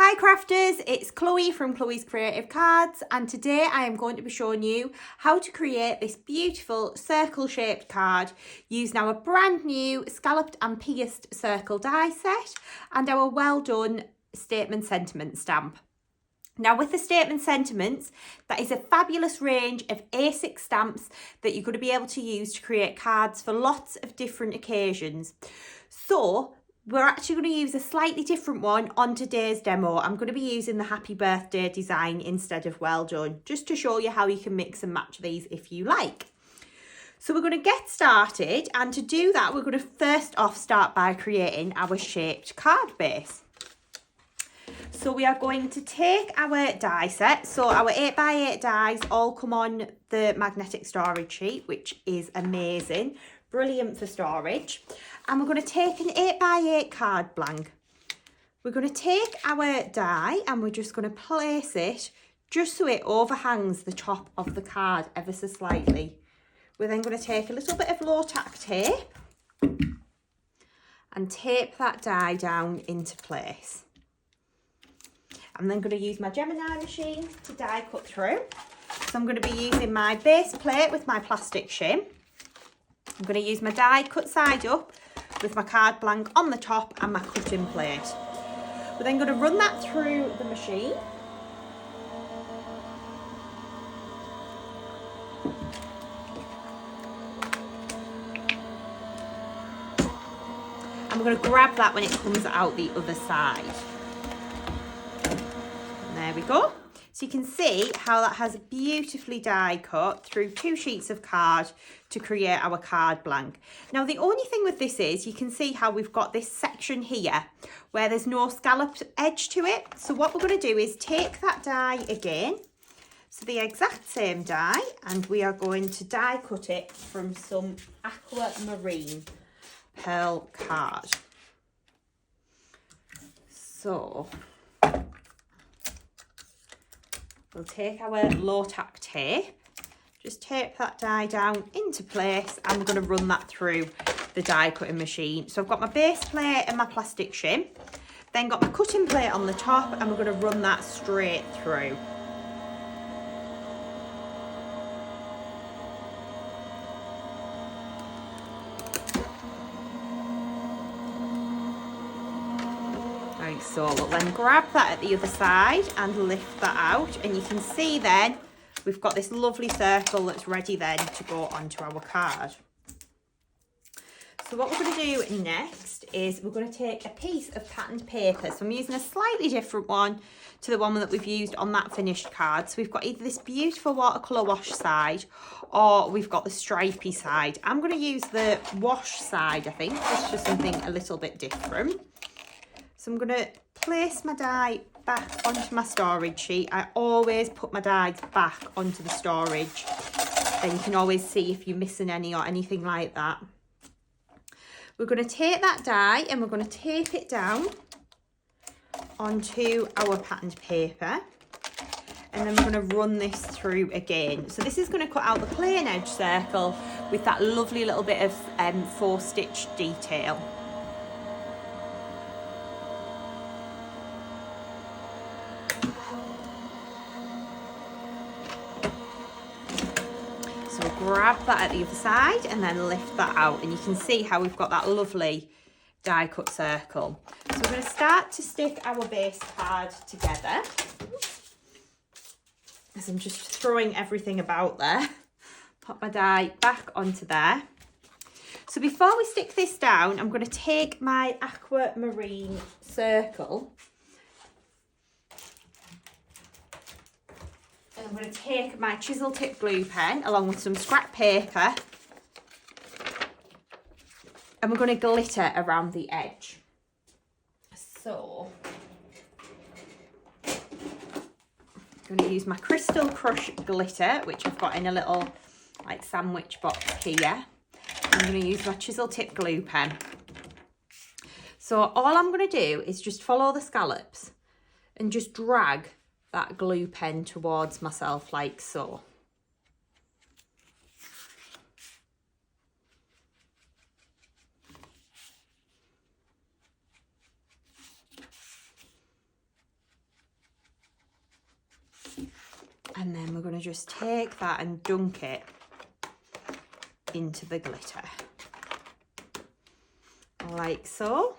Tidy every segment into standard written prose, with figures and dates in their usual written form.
Hi crafters, it's Chloe from Chloe's Creative Cards, and today I am going to be showing you how to create this beautiful circle shaped card using our brand new scalloped and pierced circle die set and our well done statement sentiment stamp. Now with the statement sentiments, that is a fabulous range of A6 stamps that you're going to be able to use to create cards for lots of different occasions. So we're actually going to use a slightly different one on today's demo. I'm going to be using the happy birthday design instead of well done, just to show you how you can mix and match these if you like. So we're going to get started, and to do that we're going to first off start by creating our shaped card base. So we are going to take our die set, so our 8x8 dies all come on the magnetic storage sheet, which is amazing, brilliant for storage. And we're going to take an 8x8 card blank. We're going to take our die and we're just going to place it just so it overhangs the top of the card ever so slightly. We're then going to take a little bit of low tack tape and tape that die down into place. I'm then going to use my Gemini machine to die cut through. So I'm going to be using my base plate with my plastic shim. I'm going to use my die cut side up with my card blank on the top and my cutting plate. We're then going to run that through the machine. And we're going to grab that when it comes out the other side. And there we go. So you can see how that has beautifully die cut through 2 sheets of card to create our card blank. Now the only thing with this is you can see how we've got this section here where there's no scalloped edge to it. So what we're going to do is take that die again, so the exact same die, and we are going to die cut it from some aquamarine pearl card. So we'll take our low tack tape, just tape that die down into place, and we're going to run that through the die cutting machine. So I've got my base plate and my plastic shim, then got my cutting plate on the top, and we're going to run that straight through. Right, so we'll then grab that at the other side and lift that out, and you can see then we've got this lovely circle that's ready then to go onto our card. So what we're going to do next is we're going to take a piece of patterned paper. So I'm using a slightly different one to the one that we've used on that finished card. So we've got either this beautiful watercolour wash side or we've got the stripy side. I'm going to use the wash side, I think, just for something a little bit different. So I'm going to place my die back onto my storage sheet. I always put my dies back onto the storage. Then you can always see if you're missing any or anything like that. We're going to take that die and we're going to tape it down onto our patterned paper. And then we're going to run this through again. So this is going to cut out the plain edge circle with that lovely little bit of 4-stitch detail. Grab that at the other side and then lift that out, and you can see how we've got that lovely die cut circle. So we're going to start to stick our base card together. As I'm just throwing everything about there. Pop my die back onto there. So before we stick this down, I'm going to take my aquamarine circle. I'm going to take my chisel tip glue pen along with some scrap paper, and we're going to glitter around the edge. So I'm going to use my Crystal Crush glitter, which I've got in a little like sandwich box here. I'm going to use my chisel tip glue pen. So all I'm going to do is just follow the scallops and just drag that glue pen towards myself like so. And then we're going to just take that and dunk it into the glitter. Like so.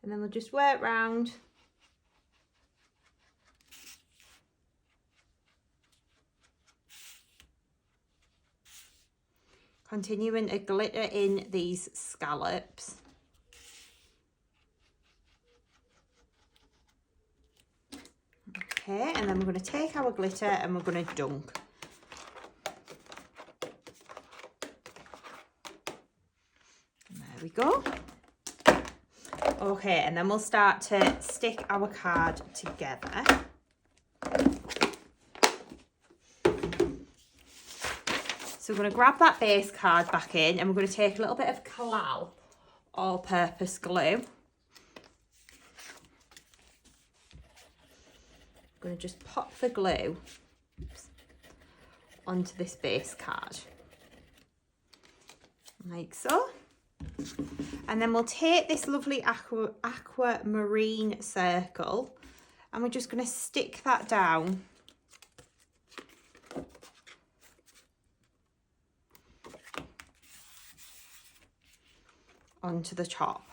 And then we'll just work round. Continuing to glitter in these scallops. Okay, and then we're going to take our glitter and we're going to dunk. There we go. Okay, and then we'll start to stick our card together. So we're going to grab that base card back in and we're going to take a little bit of Floral all-purpose glue. I'm going to just pop the glue onto this base card, like so. And then we'll take this lovely aquamarine circle and we're just going to stick that down onto the top.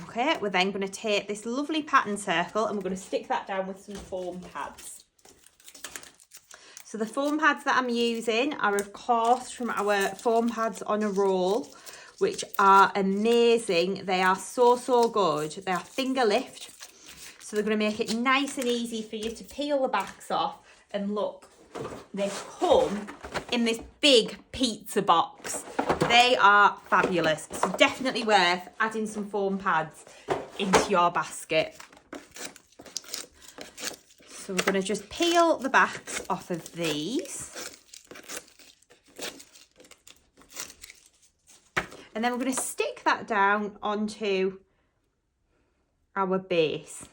Okay, we're then going to take this lovely pattern circle and we're going to stick that down with some foam pads. So the foam pads that I'm using are of course from our foam pads on a roll, which are amazing. They are so good. They are finger lift, so they're going to make it nice and easy for you to peel the backs off. And look, they come in this big pizza box. They are fabulous, so definitely worth adding some foam pads into your basket. So we're going to just peel the backs off of these. And then we're going to stick that down onto our base,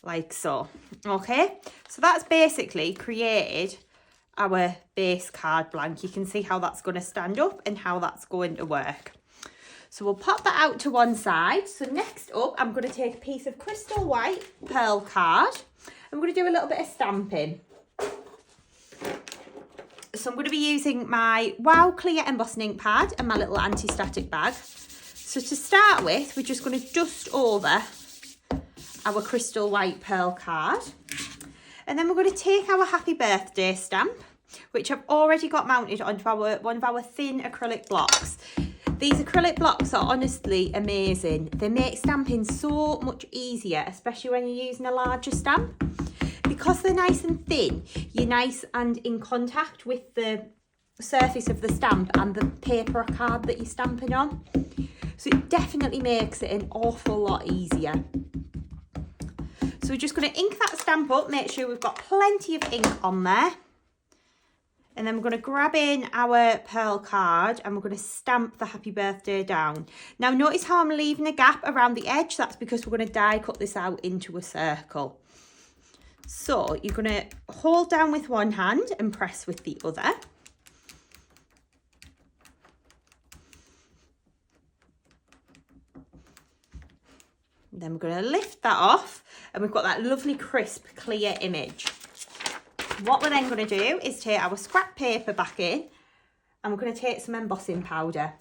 like so. Okay, so that's basically created our base card blank. You can see how that's going to stand up and how that's going to work. So we'll pop that out to one side. So next up, I'm going to take a piece of crystal white pearl card. I'm going to do a little bit of stamping. So I'm going to be using my Wow Clear embossing ink pad and my little anti-static bag. So to start with, we're just going to dust over our crystal white pearl card. And then we're going to take our happy birthday stamp, which I've already got mounted onto one of our thin acrylic blocks. These acrylic blocks are honestly amazing. They make stamping so much easier, especially when you're using a larger stamp. Because they're nice and thin, you're nice and in contact with the surface of the stamp and the paper or card that you're stamping on. So it definitely makes it an awful lot easier. So we're just going to ink that stamp up, make sure we've got plenty of ink on there. And then we're going to grab in our pearl card and we're going to stamp the happy birthday down. Now notice how I'm leaving a gap around the edge. That's because we're going to die cut this out into a circle. So you're going to hold down with one hand and press with the other. Then we're going to lift that off and we've got that lovely crisp clear image. What we're then going to do is take our scrap paper back in and we're going to take some embossing powder.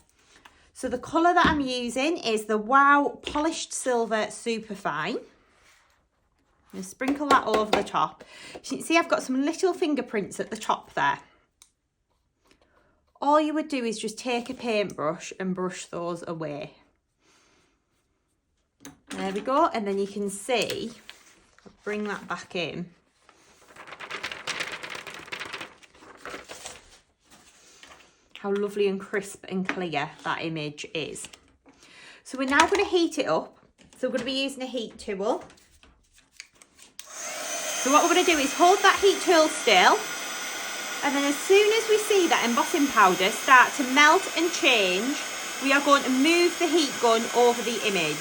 So the colour that I'm using is the Wow Polished Silver Superfine. I'm going to sprinkle that over the top. So you can see I've got some little fingerprints at the top there. All you would do is just take a paintbrush and brush those away. There we go, and then you can see, I'll bring that back in. How lovely and crisp and clear that image is. So we're now going to heat it up. So we're going to be using a heat tool. So what we're going to do is hold that heat tool still, and then as soon as we see that embossing powder start to melt and change, we are going to move the heat gun over the image.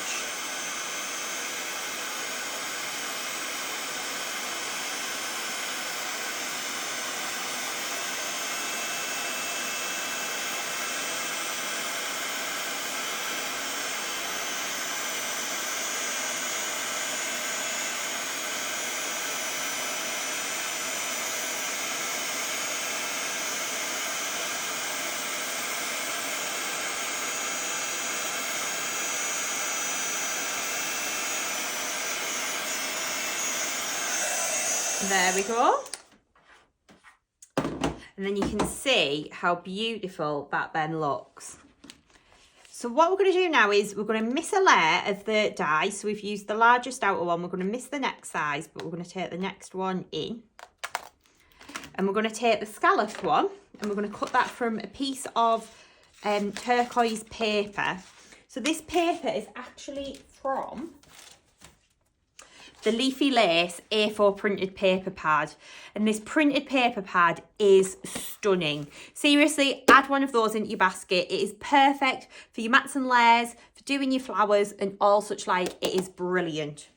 There we go. And then you can see how beautiful that then looks. So what we're going to do now is we're going to miss a layer of the dye. So we've used the largest outer one. We're going to miss the next size, but we're going to take the next one in. And we're going to take the scalloped one and we're going to cut that from a piece of turquoise paper. So this paper is actually from the Leafy Lace A4 printed paper pad, and this printed paper pad is stunning. Seriously, add one of those into your basket. It is perfect for your mats and layers, for doing your flowers and all such like. It is brilliant.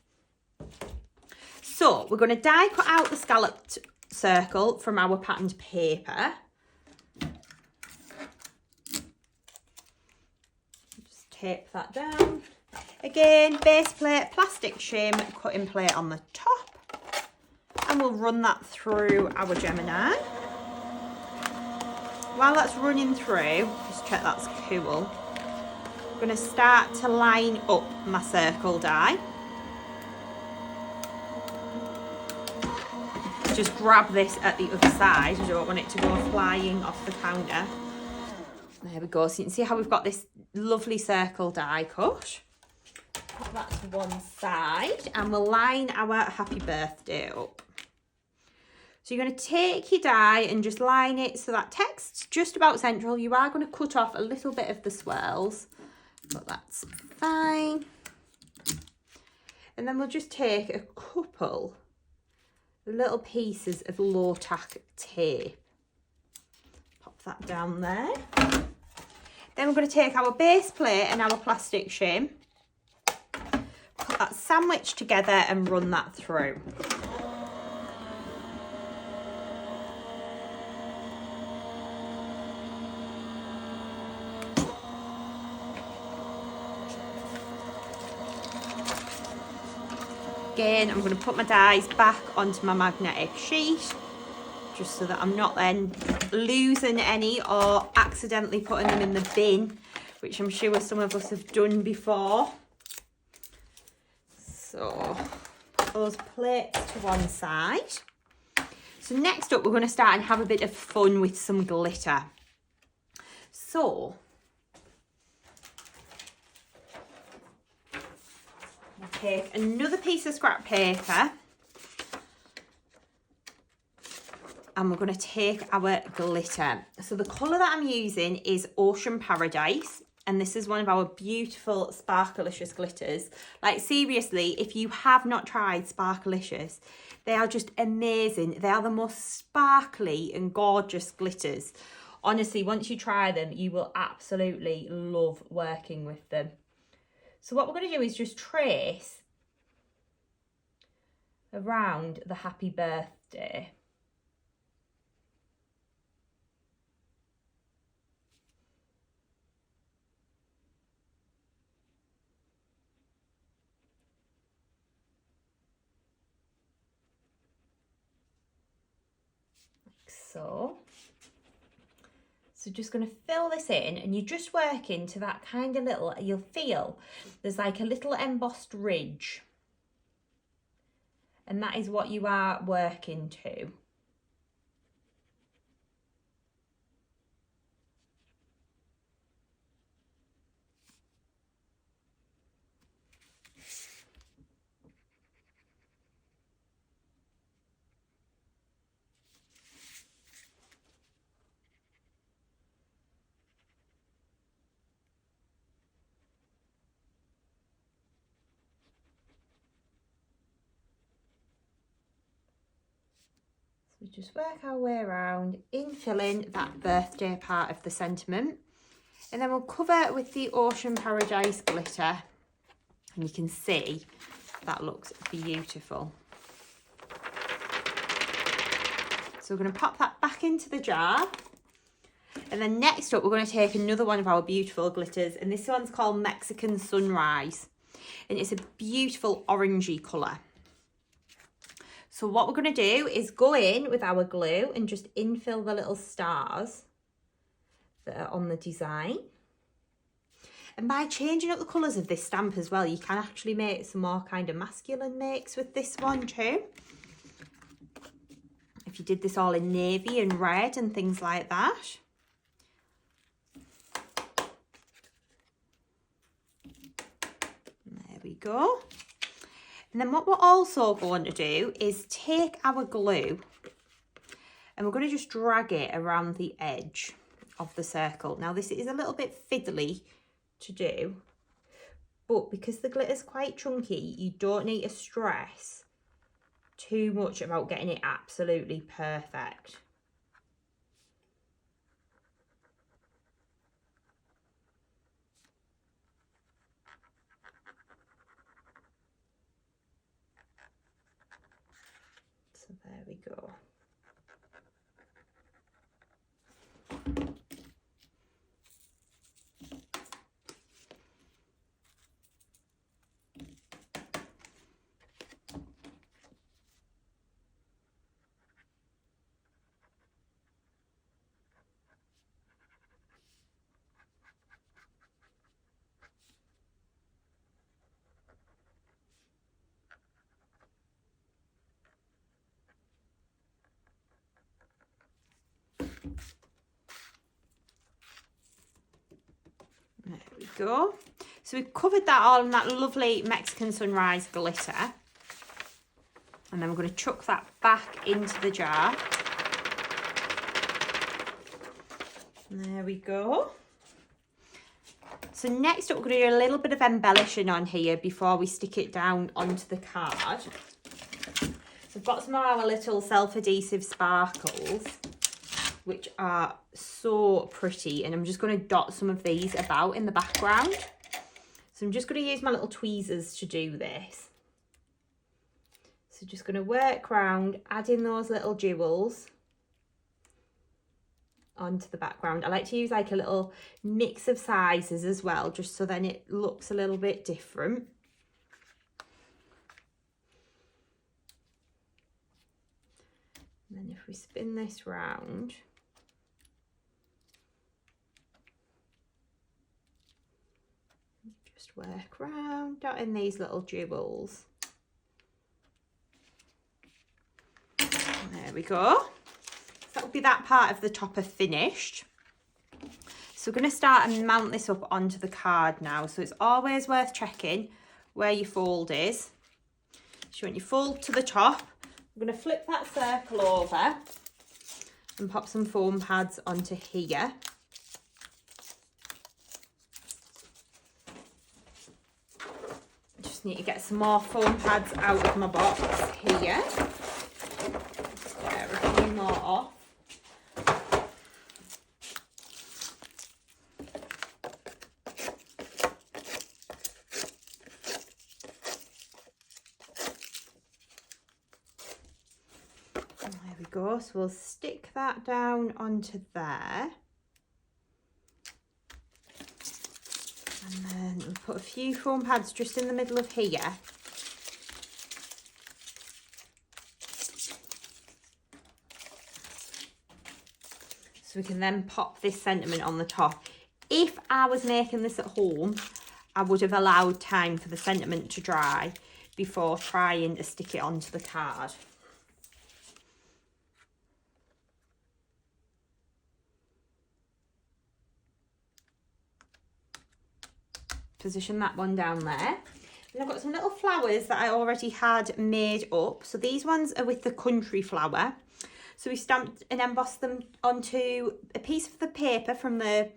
So we're going to die cut out the scalloped circle from our patterned paper. Just tape that down. Again, base plate, plastic shim, cutting plate on the top. And we'll run that through our Gemini. While that's running through, just check that's cool. I'm going to start to line up my circle die. Just grab this at the other side. I don't want it to go flying off the counter. There we go. So you can see how we've got this lovely circle die cut. Put that to one side and we'll line our happy birthday up. So you're going to take your die and just line it so that text's just about central. You are going to cut off a little bit of the swirls, but that's fine. And then we'll just take a couple little pieces of low tack tape. Pop that down there. Then we're going to take our base plate and our plastic shim. Put that sandwich together and run that through. Again, I'm going to put my dies back onto my magnetic sheet, just so that I'm not then losing any or accidentally putting them in the bin, which I'm sure some of us have done before. So put those plates to one side. So next up, we're going to start and have a bit of fun with some glitter. So I'll take another piece of scrap paper and we're going to take our glitter. So the colour that I'm using is Ocean Paradise. And this is one of our beautiful Sparkelicious glitters. Like seriously, if you have not tried Sparkelicious, they are just amazing. They are the most sparkly and gorgeous glitters. Honestly, once you try them, you will absolutely love working with them. So what we're going to do is just trace around the happy birthday. So just going to fill this in and you just work into that kind of little, you'll feel there's like a little embossed ridge. And that is what you are working to. We just work our way around, infilling that birthday part of the sentiment. And then we'll cover with the Ocean Paradise glitter. And you can see that looks beautiful. So we're going to pop that back into the jar. And then next up, we're going to take another one of our beautiful glitters. And this one's called Mexican Sunrise. And it's a beautiful orangey colour. So what we're going to do is go in with our glue and just infill the little stars that are on the design. And by changing up the colours of this stamp as well, you can actually make some more kind of masculine makes with this one too. if you did this all in navy and red and things like that. There we go. And then what we're also going to do is take our glue and we're going to just drag it around the edge of the circle. Now this is a little bit fiddly to do, but because the glitter is quite chunky, you don't need to stress too much about getting it absolutely perfect. So there we go. There we go. So we've covered that all in that lovely Mexican sunrise glitter. And then we're going to chuck that back into the jar. There we go. So next up, we're going to do a little bit of embellishing on here before we stick it down onto the card. So I've got some of our little self-adhesive sparkles, which are so pretty, and I'm just going to dot some of these about in the background. So I'm just going to use my little tweezers to do this. So just going to work around, adding those little jewels onto the background. I like to use like a little mix of sizes as well, just so then it looks a little bit different. And then if we spin this round, just work around, dotting these little jewels. There we go. So that will be that part of the topper finished. So we're going to start and mount this up onto the card now. So it's always worth checking where your fold is. So you want your fold to the top. I'm going to flip that circle over and pop some foam pads onto here. Just need to get some more foam pads out of my box here. There, a few more off. There we go, so we'll stick that down onto there. And then we'll put a few foam pads just in the middle of here. So we can then pop this sentiment on the top. If I was making this at home, I would have allowed time for the sentiment to dry before trying to stick it onto the card. Position that one down there. And I've got some little flowers that I already had made up. So these ones are with the country flower. So we stamped and embossed them onto a piece of the paper from the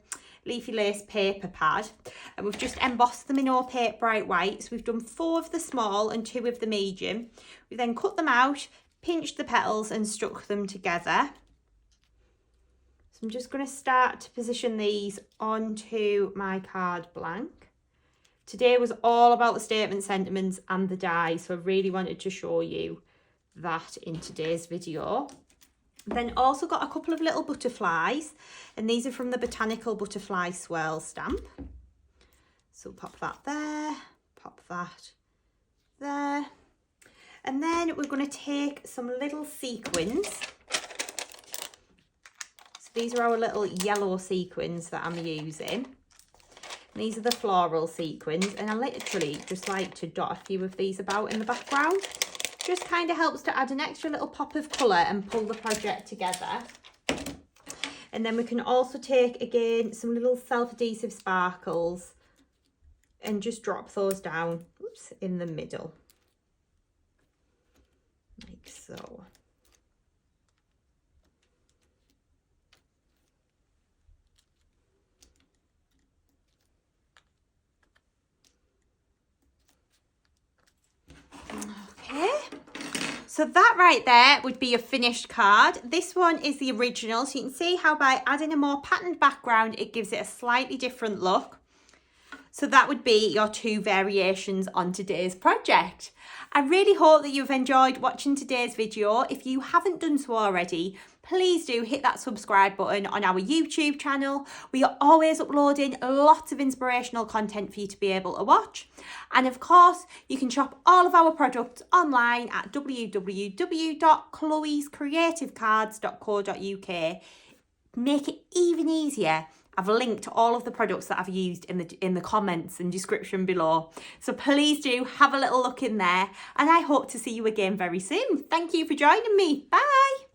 Leafy Lace paper pad. And we've just embossed them in Opaque bright white. So we've done 4 of the small and 2 of the medium. We then cut them out, pinched the petals and stuck them together. So I'm just going to start to position these onto my card blank. Today was all about the statement sentiments and the die, so I really wanted to show you that in today's video. Then also got a couple of little butterflies, and these are from the Botanical Butterfly Swirl stamp. So pop that there, pop that there. And then we're going to take some little sequins. So these are our little yellow sequins that I'm using. These are the floral sequins, and I literally just like to dot a few of these about in the background. Just kind of helps to add an extra little pop of colour and pull the project together. And then we can also take, again, some little self-adhesive sparkles and just drop those down, oops, in the middle, like so. Okay. So that right there would be a finished card. This one is the original. So you can see how by adding a more patterned background, it gives it a slightly different look. So that would be your two variations on today's project. I really hope that you've enjoyed watching today's video. If you haven't done so already, please do hit that subscribe button on our YouTube channel. We are always uploading lots of inspirational content for you to be able to watch. And of course, you can shop all of our products online at www.chloescreativecards.co.uk. Make it even easier. I've linked all of the products that I've used in the comments and description below. So please do have a little look in there, and I hope to see you again very soon. Thank you for joining me. Bye.